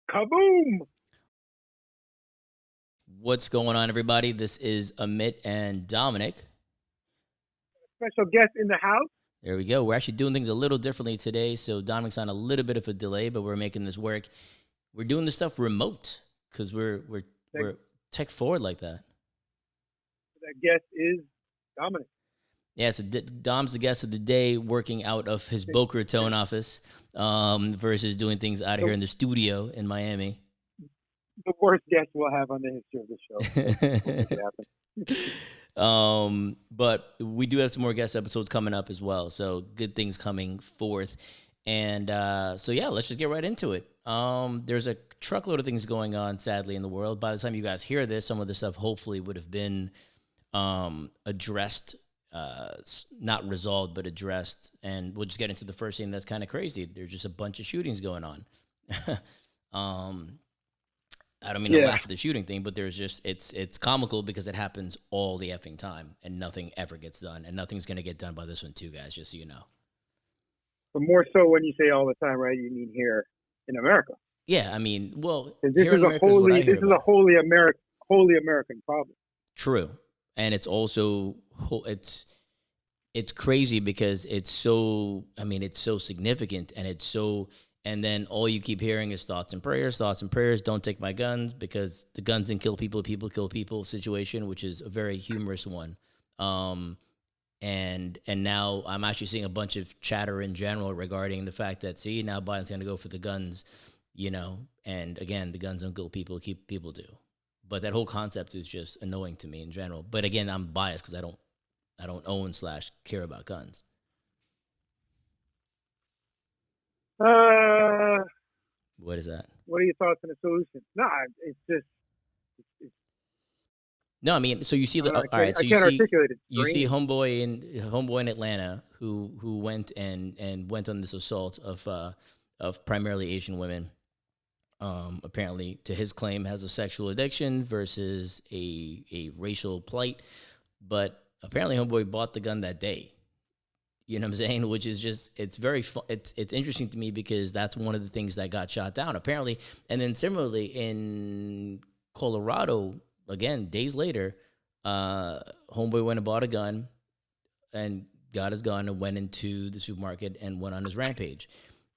Kaboom! What's going on, everybody? This is Amit and Dominic. Special guest in the house. There we go. We're actually doing things a little differently today. So Dominic's on a little bit of a delay, but we're making this work. We're doing this stuff remote because we're tech forward like that. That guest is Dominic. Yeah, so Dom's the guest of the day, working out of his Boca Raton office versus doing things out of here in the studio in Miami. The worst guest we'll have on the history of the show. But we do have some more guest episodes coming up as well. So good things coming forth. And so, yeah, let's just get right into it. There's a truckload of things going on, sadly, in the world. By the time you guys hear this, some of this stuff hopefully would have been addressed, not resolved, but addressed. And we'll just get into the first thing that's kind of crazy. There's just a bunch of shootings going on. I don't mean to laugh at the shooting thing, but there's just it's comical because it happens all the effing time and nothing ever gets done, and nothing's gonna get done by this one too, guys. Just so you know. But more so when you say all the time, right? You mean here in America? Yeah, I mean, well, this is a wholly American problem. True, and it's also it's crazy because it's so. I mean, it's so significant, and it's so. And then all you keep hearing is thoughts and prayers, don't take my guns because the guns didn't kill people, people kill people situation, which is a very humorous one. And now I'm actually seeing a bunch of chatter in general regarding the fact that, see, now Biden's going to go for the guns, you know, and again, the guns don't kill people, people do. But that whole concept is just annoying to me in general. But again, I'm biased because I don't own / care about guns. What is that? What are your thoughts on the solution? No, it's just. No, I mean, so you see the all right. So you see homeboy in Atlanta who went and went on this assault of primarily Asian women. Apparently, to his claim, has a sexual addiction versus a racial plight, but apparently, homeboy bought the gun that day. You know what I'm saying? Which is just, it's very fun. It's interesting to me because that's one of the things that got shot down, apparently. And then similarly in Colorado, again, days later, homeboy went and bought a gun and got his gun and went into the supermarket and went on his rampage.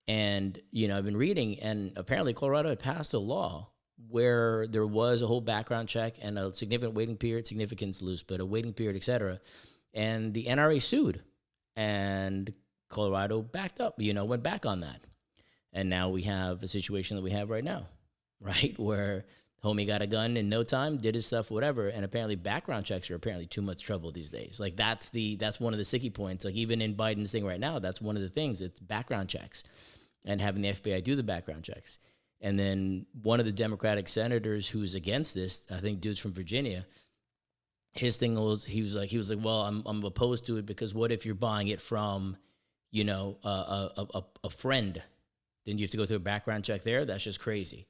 And, you know, I've been reading, and apparently Colorado had passed a law where there was a whole background check and a significant waiting period, significance loose, but a waiting period, et cetera. And the NRA sued. And Colorado backed up, you know, went back on that. And now we have a situation that we have right now, right? Where homie got a gun in no time, did his stuff, whatever. And apparently background checks are apparently too much trouble these days. Like that's one of the sticky points. Like even in Biden's thing right now, that's one of the things. It's background checks and having the FBI do the background checks. And then one of the Democratic senators who's against this, I think dude's from Virginia, his thing was he was like, well, I'm opposed to it because what if you're buying it from, you know, a friend? Then you have to go through a background check there. That's just crazy.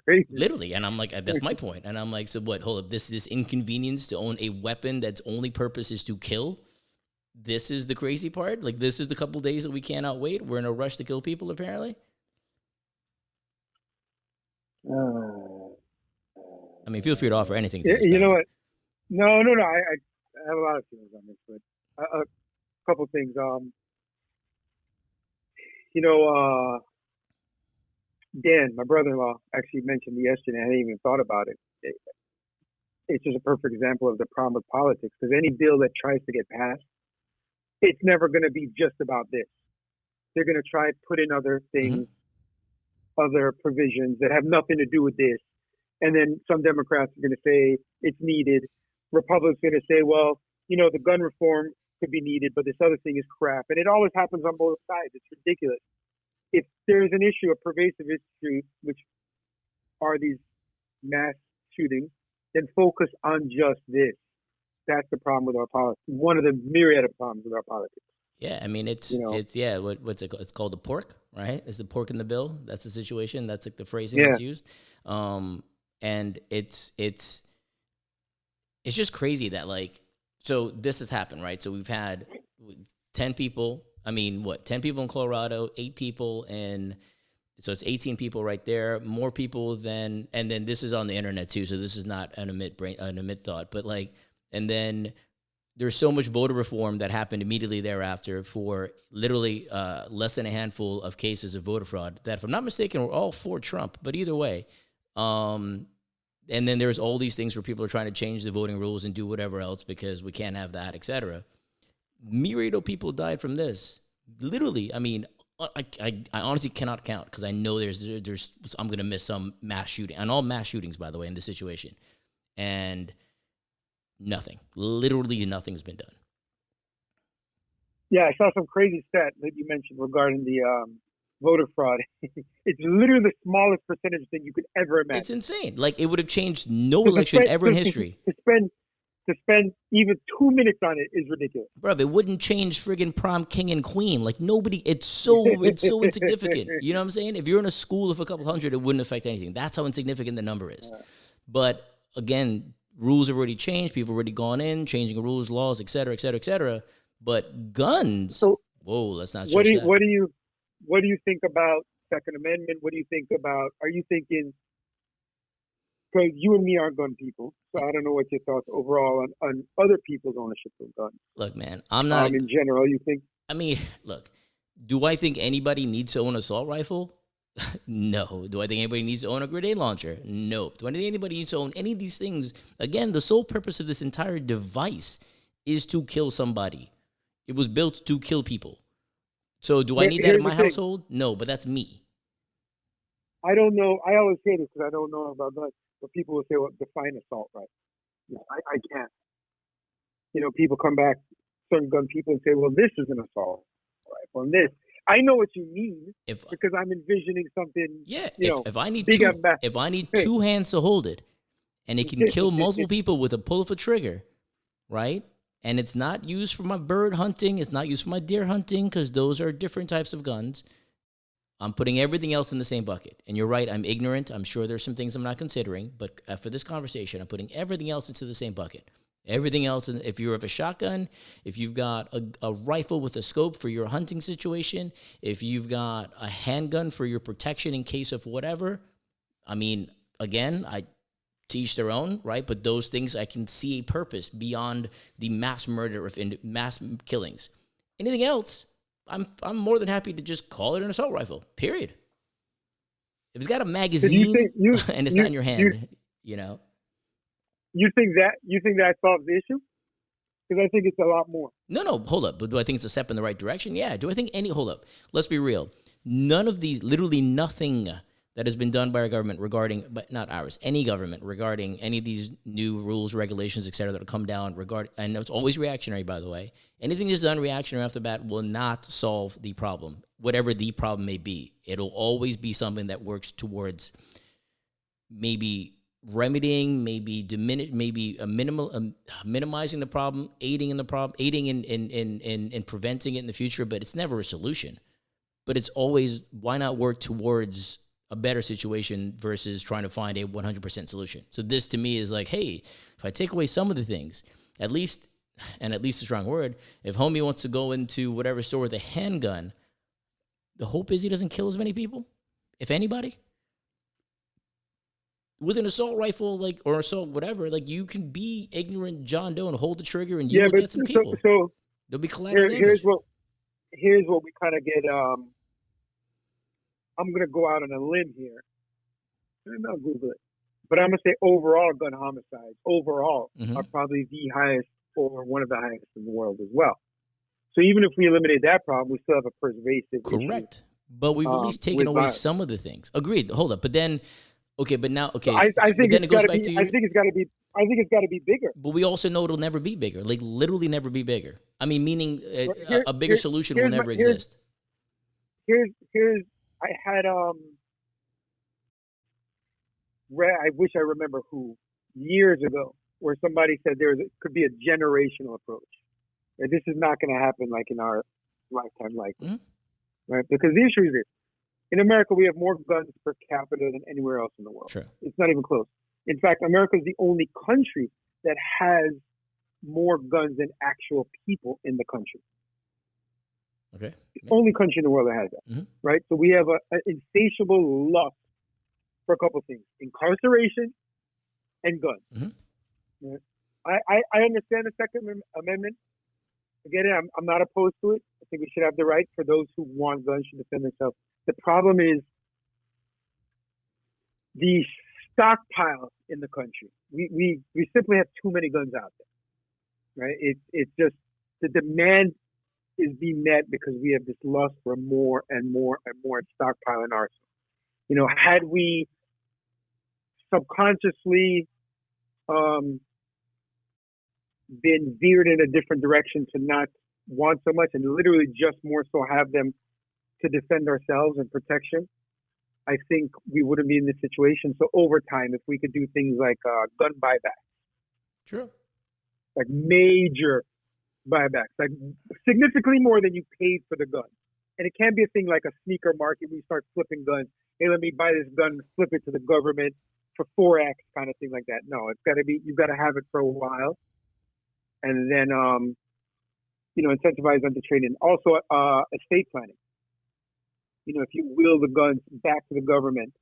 Crazy. Literally, and I'm like, that's my point. And I'm like, so what? Hold up, this inconvenience to own a weapon that's only purpose is to kill. This is the crazy part. Like this is the couple days that we cannot wait. We're in a rush to kill people, apparently. I mean, feel free to offer anything. You know what? No. I have a lot of feelings on this, but a couple things. Dan, my brother-in-law, actually mentioned me yesterday. I hadn't even thought about it. It's just a perfect example of the problem with politics. Because any bill that tries to get passed, it's never going to be just about this. They're going to try to put in other things, other provisions that have nothing to do with this. And then some Democrats are going to say it's needed. Republicans are going to say, well, you know, the gun reform could be needed, but this other thing is crap. And it always happens on both sides. It's ridiculous. If there's an issue, a pervasive issue, which are these mass shootings, then focus on just this. That's the problem with our politics. One of the myriad of problems with our politics. Yeah, I mean, what's it called? It's called the pork, right? Is the pork in the bill? That's the situation. That's like the phrasing that's used. And it's just crazy that so this has happened, right? So we've had 10 people. I mean, 10 people in Colorado, 8 people in So it's 18 people right there, more people than, and then this is on the internet too. So this is not an omit thought, but like, and then there's so much voter reform that happened immediately thereafter for literally less than a handful of cases of voter fraud that, if I'm not mistaken, were all for Trump. But either way, and then there's all these things where people are trying to change the voting rules and do whatever else because we can't have that, etc. Myriad of people died from this. Literally, I mean, I honestly cannot count because I know there's I'm gonna miss some mass shooting, and all mass shootings, by the way, in this situation, and nothing, literally nothing's been done. Yeah, I saw some crazy stat that you mentioned regarding the voter fraud. It's literally the smallest percentage thing you could ever imagine. It's insane. Like, it would have changed no election ever in history. To spend even 2 minutes on it is ridiculous. Bro, it wouldn't change friggin' prom king and queen. Like, nobody, it's so insignificant. You know what I'm saying? If you're in a school of a couple hundred, it wouldn't affect anything. That's how insignificant the number is. But again, rules have already changed. People have already gone in, changing rules, laws, et cetera, et cetera, et cetera. But guns, so, whoa, let's not what do you think about Second Amendment? What do you think about, are you thinking, because you and me aren't gun people, so I don't know what your thoughts overall on other people's ownership of guns. Look, man, I'm not... in general, you think... I mean, look, do I think anybody needs to own an assault rifle? No. Do I think anybody needs to own a grenade launcher? Nope. Do I think anybody needs to own any of these things? Again, the sole purpose of this entire device is to kill somebody. It was built to kill people. So do I need that in my household? No, but that's me. I don't know. I always say this because I don't know about guns. But people will say, well, define assault, right? You know, I can't. You know, people come back, certain gun people, and say, well, this is an assault rifle. And this, I know what you mean because I'm envisioning something. Yeah, if I need two hands to hold it, and it can kill multiple people with a pull of a trigger, right? And it's not used for my bird hunting. It's not used for my deer hunting because those are different types of guns. I'm putting everything else in the same bucket. And you're right, I'm ignorant. I'm sure there's some things I'm not considering. But for this conversation, I'm putting everything else into the same bucket. Everything else, if you have a shotgun, if you've got a rifle with a scope for your hunting situation, if you've got a handgun for your protection in case of whatever, I mean, again, to each their own, right? But those things, I can see a purpose beyond the mass murder of mass killings. Anything else, I'm more than happy to just call it an assault rifle, period. If it's got a magazine and it's not in your hand, you know. You think that solves the issue? Because I think it's a lot more. No, hold up. But do I think it's a step in the right direction? Yeah. Do I think hold up. Let's be real. None of these, literally nothing that has been done by our government regarding, but not ours, any government regarding any of these new rules, regulations, et cetera, that will come down and it's always reactionary, by the way. Anything that's done reactionary off the bat will not solve the problem, whatever the problem may be. It'll always be something that works towards maybe remedying, maybe minimizing the problem, aiding in preventing it in the future, but it's never a solution. But it's always, why not work towards a better situation versus trying to find a 100% solution? So this to me is like, hey, if I take away some of the things, at least a strong word, if homie wants to go into whatever store with a handgun, the hope is he doesn't kill as many people, if anybody. With an assault rifle, like, or assault whatever, like, you can be ignorant John Doe and hold the trigger and you will get some people. So there'll be collateral damage. Here's what we kind of get. I'm going to go out on a limb here. I'm not Google it. But I'm going to say overall gun homicides, are probably the highest or one of the highest in the world as well. So even if we eliminate that problem, we still have a pervasive Correct. Issue, but we've at least taken away some of the things. Agreed. Hold up. But then, okay, but now, okay. I think it's got to be bigger. But we also know it'll never be bigger. Like, literally never be bigger. I mean, meaning a bigger solution will never exist. I had I wish I remember who years ago where somebody said could be a generational approach. And this is not going to happen like in our lifetime, likely, right? Because the issue is this: in America, we have more guns per capita than anywhere else in the world. Sure. It's not even close. In fact, America is the only country that has more guns than actual people in the country. Okay. The only country in the world that has that, right? So we have an insatiable lust for a couple of things: incarceration and guns. Right? I understand the Second Amendment. Again, I'm not opposed to it. I think we should have the right for those who want guns to defend themselves. The problem is the stockpile in the country. We simply have too many guns out there, right? It's just the demand is being met because we have this lust for more and more and more stockpile in arsenal. Had we subconsciously been veered in a different direction to not want so much and literally just more so have them to defend ourselves and protection, I think we wouldn't be in this situation. So over time, if we could do things like gun buybacks, sure, like major buybacks, like significantly more than you paid for the gun. And it can't be a thing like a sneaker market where you start flipping guns. Hey, let me buy this gun, flip it to the government for 4x kind of thing like that. No, it's got to be, you've got to have it for a while. And then, incentivize under trading. Also, estate planning. If you will the guns back to the government,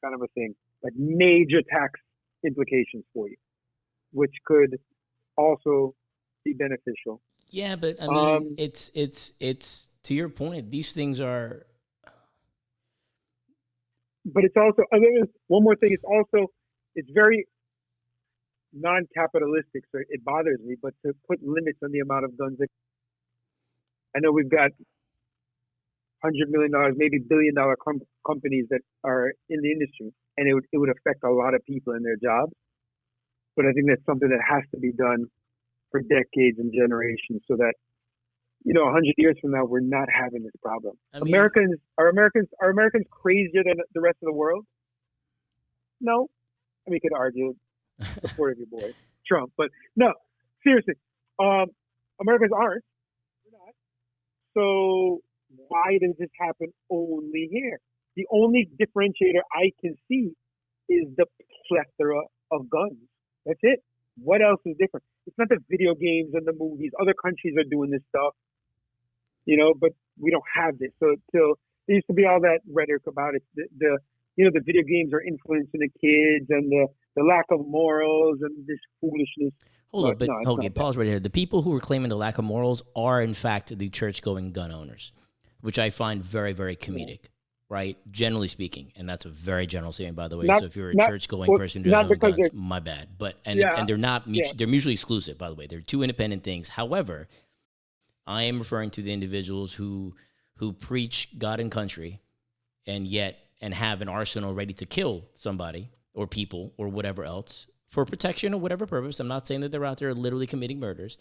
kind of a thing, like major tax implications for you, which could also be beneficial. Yeah, but I mean, it's to your point. These things are. But it's also one more thing. It's very non-capitalistic, so it bothers me. But to put limits on the amount of guns, I know we've got $100 million, maybe $1 billion companies that are in the industry, and it would affect a lot of people in their jobs. But I think that's something that has to be done for decades and generations, so that 100 years from now we're not having this problem. Are Americans crazier than the rest of the world? No, we could argue support of your boy Trump, but no, seriously, Americans aren't. We're not. So why does this happen only here? The only differentiator I can see is the plethora of guns. That's it. What else is different? It's not the video games and the movies. Other countries are doing this stuff, but we don't have this. So there used to be all that rhetoric about it. The video games are influencing the kids and the lack of morals and this foolishness. Hold on, but okay, pause right here. The people who are claiming the lack of morals are, in fact, the church-going gun owners, which I find very, very comedic, right? Generally speaking, and that's a very general statement, by the way. So if you're a church-going person who doesn't own guns, my bad. But and they're not they're mutually exclusive, by the way. They're two independent things. However, I am referring to the individuals who preach God and country, and have an arsenal ready to kill somebody or people or whatever else for protection or whatever purpose. I'm not saying that they're out there literally committing murders,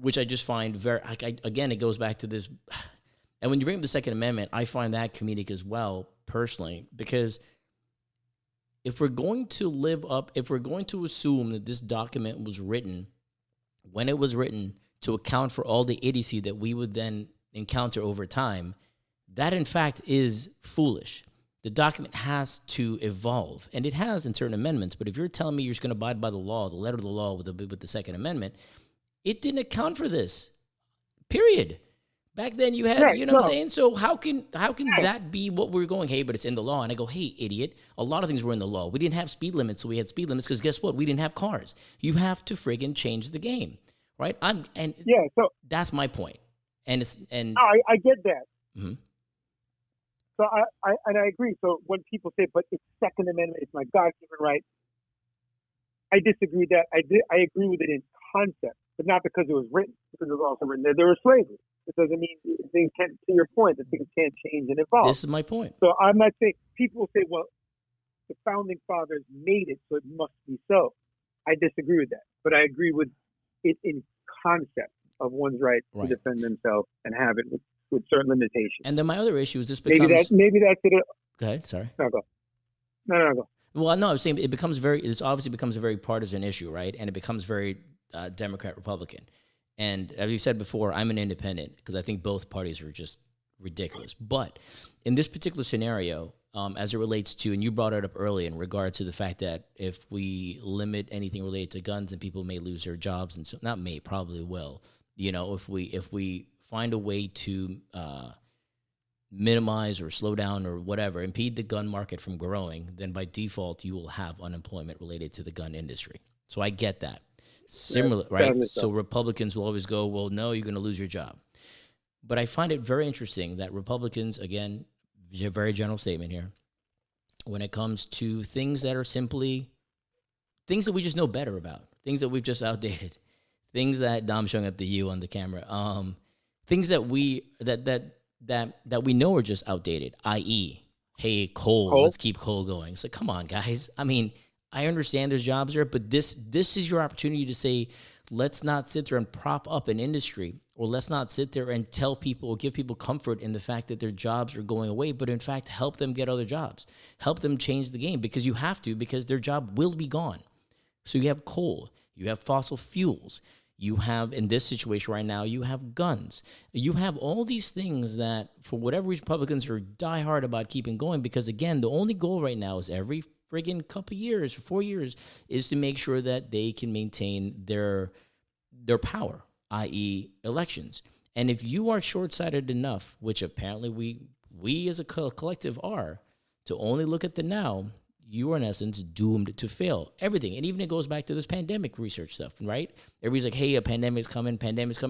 which I just find very, again, it goes back to this. And when you bring up the Second Amendment, I find that comedic as well, personally, because if we're going to assume that this document was written when it was written to account for all the idiocy that we would then encounter over time, that in fact is foolish. The document has to evolve, and it has in certain amendments. But if you're telling me you're just going to abide by the law, the letter of the law with the Second Amendment, it didn't account for this. Period. Back then you had, what I'm saying? So how can that be what we're going, hey, but it's in the law? And I go, hey, idiot, a lot of things were in the law. We didn't have speed limits, so we had speed limits because guess what? We didn't have cars. You have to friggin' change the game, right? So that's my point. I get that. Mm-hmm. So I agree. So when people say, but it's Second Amendment, it's my God-given right, I disagree with that. I agree with it in concept, but not because it was written, because it was also written that there was slavery. It doesn't mean things can't, to your point, that things can't change and evolve. This is my point. So I'm not saying, people say, well, the founding fathers made it, so it must be so. I disagree with that, but I agree with it in concept of one's right to defend themselves and have it with certain limitations. And then my other issue is this becomes... Maybe that's it. Go ahead, sorry. No, go. No, go. Well, no, I was saying this obviously becomes a very partisan issue, right? And it becomes very Democrat-Republican. And as you said before, I'm an independent because I think both parties are just ridiculous. But in this particular scenario, as it relates to, and you brought it up earlier in regard to the fact that if we limit anything related to guns and people may lose their jobs, and so not may, probably will, if we find a way to minimize or slow down or whatever, impede the gun market from growing, then by default you will have unemployment related to the gun industry. So I get that. Similar, right? So Republicans will always go, well, no, you're going to lose your job. But I find it very interesting that Republicans, again, very general statement here, when it comes to things that are simply things that we just know better about, things that we've just outdated, things that Dom's showing up to you on the camera, things that we know are just outdated, i.e., hey, coal, let's keep coal going. So come on, guys. I mean, I understand there's jobs there, but this is your opportunity to say, let's not sit there and prop up an industry, or let's not sit there and tell people or give people comfort in the fact that their jobs are going away, but in fact, help them get other jobs. Help them change the game, because you have to, because their job will be gone. So you have coal, you have fossil fuels, you have, in this situation right now, you have guns. You have all these things that, for whatever reason, Republicans are diehard about keeping going, because, again, the only goal right now is every friggin' couple years, 4 years, is to make sure that they can maintain their power, i.e. elections. And if you are short-sighted enough, which apparently we as a collective are, to only look at the now, you are in essence doomed to fail everything. And even it goes back to this pandemic research stuff, right? Everybody's like, hey, a pandemic's coming.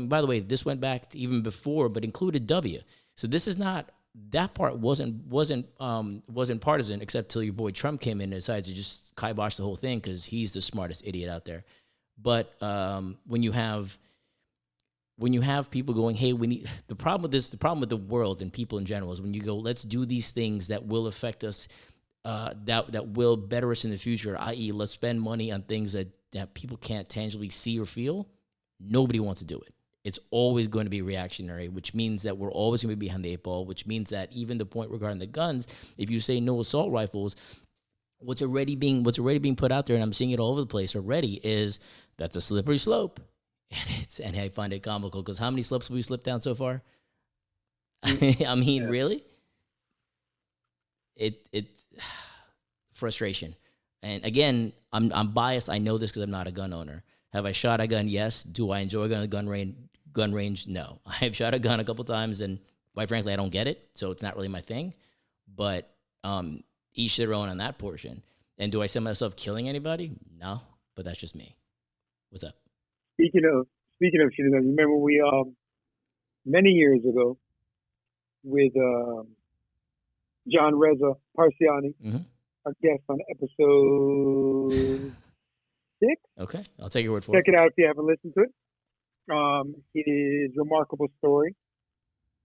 By the way, this went back to even before, but included W. So this is not, that part wasn't partisan, except till your boy Trump came in and decided to just kibosh the whole thing because he's the smartest idiot out there. But when you have people going, hey, we need, the problem with the world and people in general is when you go, let's do these things that will affect us, that will better us in the future, i.e. let's spend money on things that people can't tangibly see or feel. Nobody wants to do it. It's always going to be reactionary, which means that we're always going to be behind the 8 ball, which means that even the point regarding the guns, if you say no assault rifles, what's already being put out there, and I'm seeing it all over the place already, is that's a slippery slope. And I find it comical, because how many slopes have we slipped down so far? I mean, really? It's frustration. And again, I'm biased. I know this because I'm not a gun owner. Have I shot a gun? Yes. Do I enjoy going to the gun range? No. I've shot a gun a couple times, and quite frankly, I don't get it, so it's not really my thing. But each their own on that portion. And do I see myself killing anybody? No, but that's just me. What's up? Speaking of shooting guns, remember we many years ago with John Reza Parsiani, our guest on episode 6. Okay, I'll take your word for it. Check it out if you haven't listened to it. His remarkable story,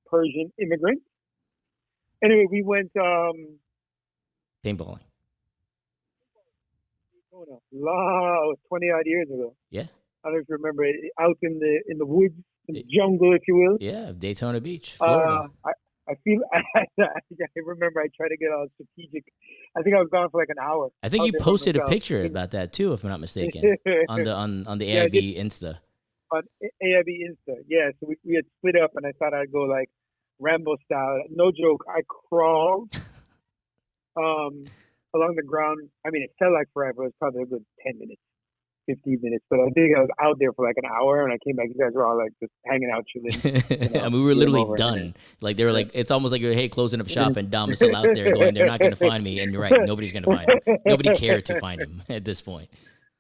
Persian immigrant. Anyway, we went paintballing. 20 odd years ago. Yeah. I don't know if you remember it, out in the woods, in the jungle, if you will. Yeah, Daytona Beach, Florida. I feel I remember I tried to get all strategic. I think I was gone for like an hour. I think you posted a picture about that too, if I'm not mistaken, on the AIB Insta. On AIB Insta, yeah. So we had split up, and I thought I'd go like Rambo style. No joke, I crawled along the ground. I mean, it felt like forever. It was probably a good 10 minutes. 15 minutes, but I think I was out there for like an hour, and I came back. You guys were all like just hanging out, chilling. I mean, we were literally done. Like they were like, it's almost like you're, hey, closing up shop, and Dom's still out there going, they're not going to find me. And you're right, nobody's going to find him. Nobody cared to find him at this point.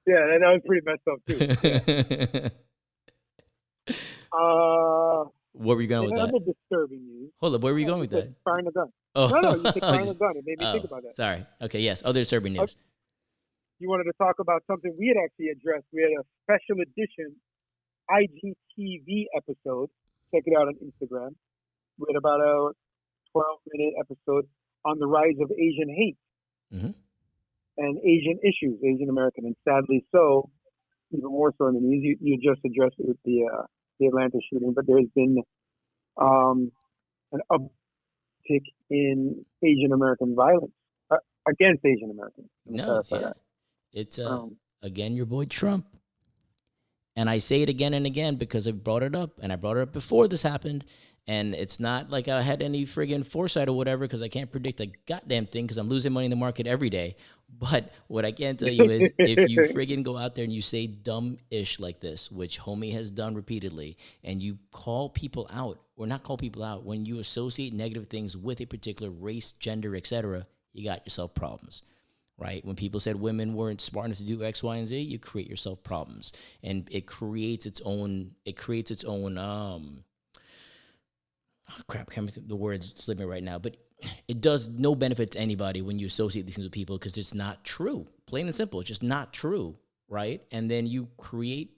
Yeah, that was pretty messed up too. Yeah. Where were you going with that? Another disturbing news. Hold up, where were you going with that? Firing a gun. Oh, no, you said firing a gun. It made me think about that. Sorry. Okay, yes. Other disturbing news. You wanted to talk about something we had actually addressed. We had a special edition IGTV episode. Check it out on Instagram. We had about a 12-minute episode on the rise of Asian hate and Asian issues, Asian American, and sadly so, even more so in the news. You just addressed it with the Atlanta shooting, but there's been an uptick in Asian American violence against Asian Americans. No, it's again your boy Trump, and I say it again and again because I brought it up, and I brought it up before this happened, And it's not like I had any friggin' foresight or whatever, because I can't predict a goddamn thing because I'm losing money in the market every day. But what I can tell you is, if you friggin' go out there and you say dumb-ish like this, which homie has done repeatedly, and you call people out, or not call people out, when you associate negative things with a particular race, gender, etc., you got yourself problems. Right? When people said women weren't smart enough to do X, Y, and Z, you create yourself problems. And it creates its own, crap, I can't remember the words slipping right now, but it does no benefit to anybody when you associate these things with people, because it's not true. Plain and simple. It's just not true, right? And then you create,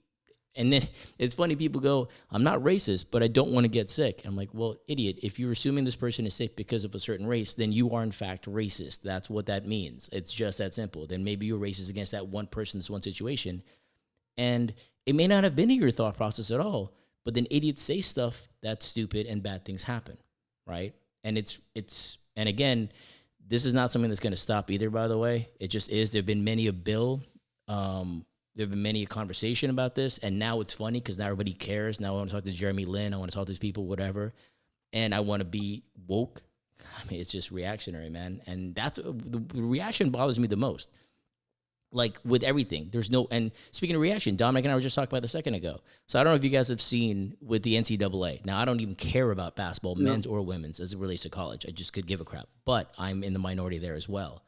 and then it's funny, people go, I'm not racist, but I don't want to get sick. I'm like, well, idiot, if you're assuming this person is sick because of a certain race, then you are in fact racist. That's what that means. It's just that simple. Then maybe you're racist against that one person, this one situation. And it may not have been in your thought process at all, but then idiots say stuff that's stupid and bad things happen, right? And and again, this is not something that's going to stop either, by the way. It just is. There have been many a bill. There have been many a conversation about this. And now it's funny because now everybody cares. Now I want to talk to Jeremy Lin. I want to talk to these people, whatever. And I want to be woke. I mean, it's just reactionary, man. And that's the reaction bothers me the most. Like with everything, there's no, and speaking of reaction, Dominic and I were just talking about this a second ago. So I don't know if you guys have seen with the NCAA. Now, I don't even care about basketball, men's or women's, as it relates to college. I just could give a crap, but I'm in the minority there as well.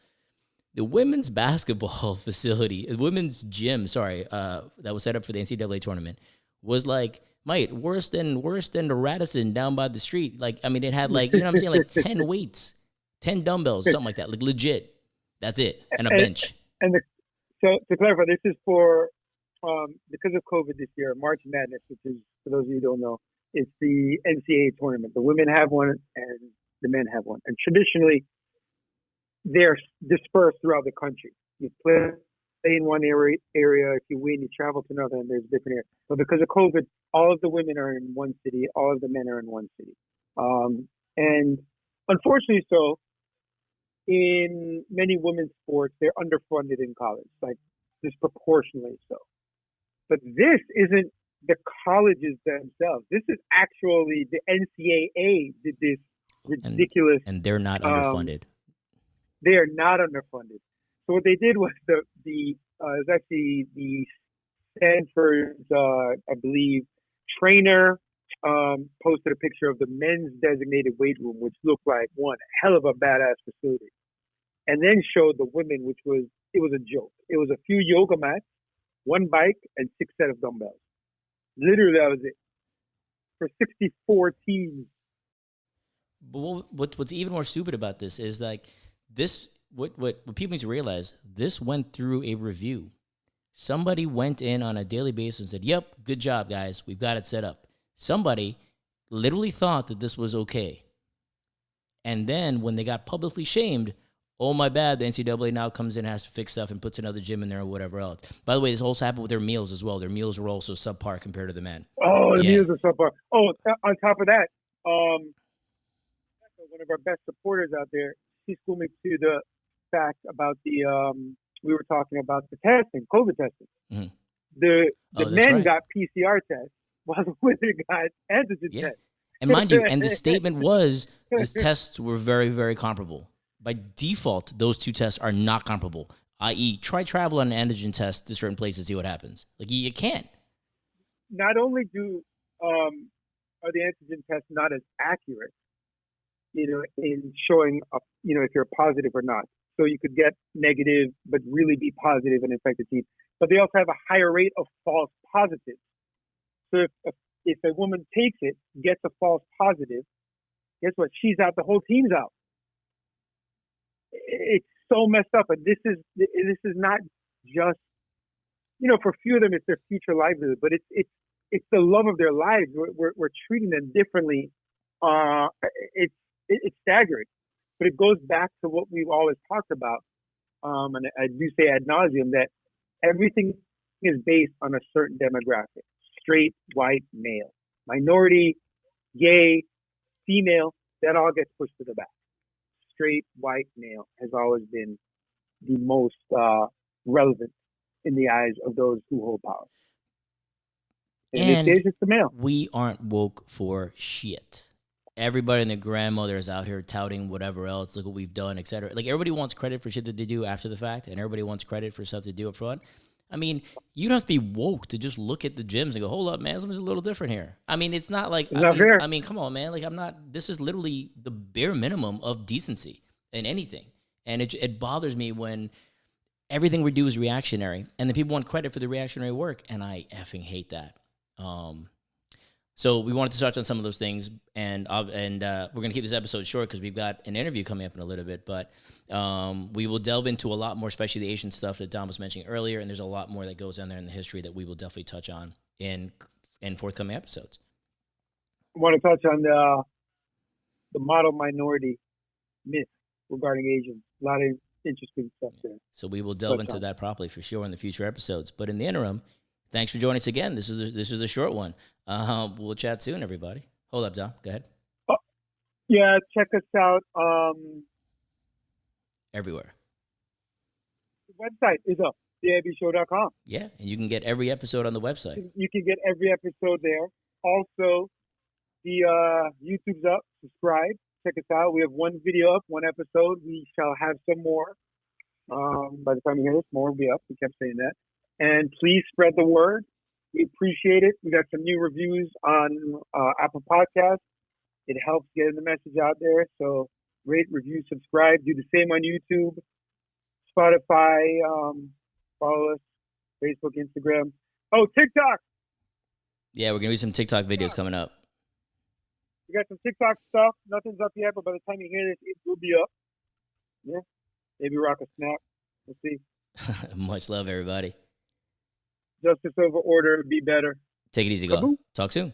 The women's basketball facility, women's gym, that was set up for the NCAA tournament, was like, mate, worse than the Radisson down by the street. Like, I mean, it had like, you know what I'm saying, like 10 weights, 10 dumbbells, something like that, like legit. That's it, and a bench. So to clarify, this is for, because of COVID this year, March Madness, which is, for those of you who don't know, it's the NCAA tournament. The women have one and the men have one. And traditionally, they're dispersed throughout the country. You play in one area, if you win, you travel to another, and there's different areas. But because of COVID, all of the women are in one city, all of the men are in one city. And unfortunately so, in many women's sports, they're underfunded in college, like disproportionately so. But this isn't the colleges themselves. This is actually the NCAA did this ridiculous. And they're not underfunded. They are not underfunded. So what they did was it was actually the Stanford's, I believe, trainer posted a picture of the men's designated weight room, which looked like one hell of a badass facility, and then showed the women, it was a joke. It was a few yoga mats, one bike, and 6 sets of dumbbells. Literally, that was it for 64 teams. But what's even more stupid about this is like this. What people need to realize, this went through a review. Somebody went in on a daily basis and said, "Yep, good job, guys. We've got it set up." Somebody literally thought that this was okay. And then when they got publicly shamed, oh, my bad, the NCAA now comes in, has to fix stuff, and puts another gym in there or whatever else. By the way, this also happened with their meals as well. Their meals were also subpar compared to the men. Oh, the meals are subpar. Oh, on top of that, one of our best supporters out there, she schooled me to the fact about we were talking about the testing, COVID testing. Mm-hmm. The men got PCR tests, while the women got antigen tests. And mind you, and the statement was those tests were very, very comparable. By default, those two tests are not comparable, i.e. try travel on an antigen test to certain places, see what happens. Like, you can't. Not only are the antigen tests not as accurate, in showing, if you're positive or not. So you could get negative, but really be positive and infect the team. But they also have a higher rate of false positives. So if a woman takes it, gets a false positive, guess what? She's out. The whole team's out. It's so messed up. And this is not just, for a few of them, it's their future livelihood, but it's the love of their lives. We're treating them differently. It's staggering. But it goes back to what we've always talked about, and I do say ad nauseum, that everything is based on a certain demographic: straight, white, male, minority, gay, female. That all gets pushed to the back. Straight, white, male has always been the most relevant in the eyes of those who hold power. And in this case, it's the male. We aren't woke for shit. everybody and their grandmother is out here touting whatever else. Look what we've done, et cetera. Like, everybody wants credit for shit that they do after the fact, and everybody wants credit for stuff they do up front. I mean, you don't have to be woke to just look at the gyms and go, hold up, man, something's a little different here. I mean, it's not like, I mean, come on, man. Like, this is literally the bare minimum of decency in anything. And it bothers me when everything we do is reactionary, and then people want credit for the reactionary work, and I effing hate that. So we wanted to touch on some of those things, and we're going to keep this episode short because we've got an interview coming up in a little bit, but we will delve into a lot more, especially the Asian stuff that Dom was mentioning earlier, and there's a lot more that goes on there in the history that we will definitely touch on in forthcoming episodes. I want to touch on the model minority myth regarding Asians. A lot of interesting stuff there. So we will delve into that properly for sure in the future episodes. But in the interim, thanks for joining us again. This was a short one. We'll chat soon, everybody. Hold up, Dom. Go ahead. Yeah, check us out. Everywhere. The website is up, theabshow.com. Yeah, and you can get every episode on the website. You can get every episode there. Also, the YouTube's up. Subscribe. Check us out. We have one video up, one episode. We shall have some more. By the time you hear this, more will be up. We kept saying that. And please spread the word. We appreciate it. We got some new reviews on Apple Podcasts. It helps getting the message out there. So rate, review, subscribe. Do the same on YouTube, Spotify. Follow us, Facebook, Instagram. Oh, TikTok. Yeah, we're going to do some TikTok videos coming up. We got some TikTok stuff. Nothing's up yet, but by the time you hear this, it will be up. Yeah. Maybe rock a snap. We'll see. Much love, everybody. Justice over order. Be better. Take it easy, God. Talk soon.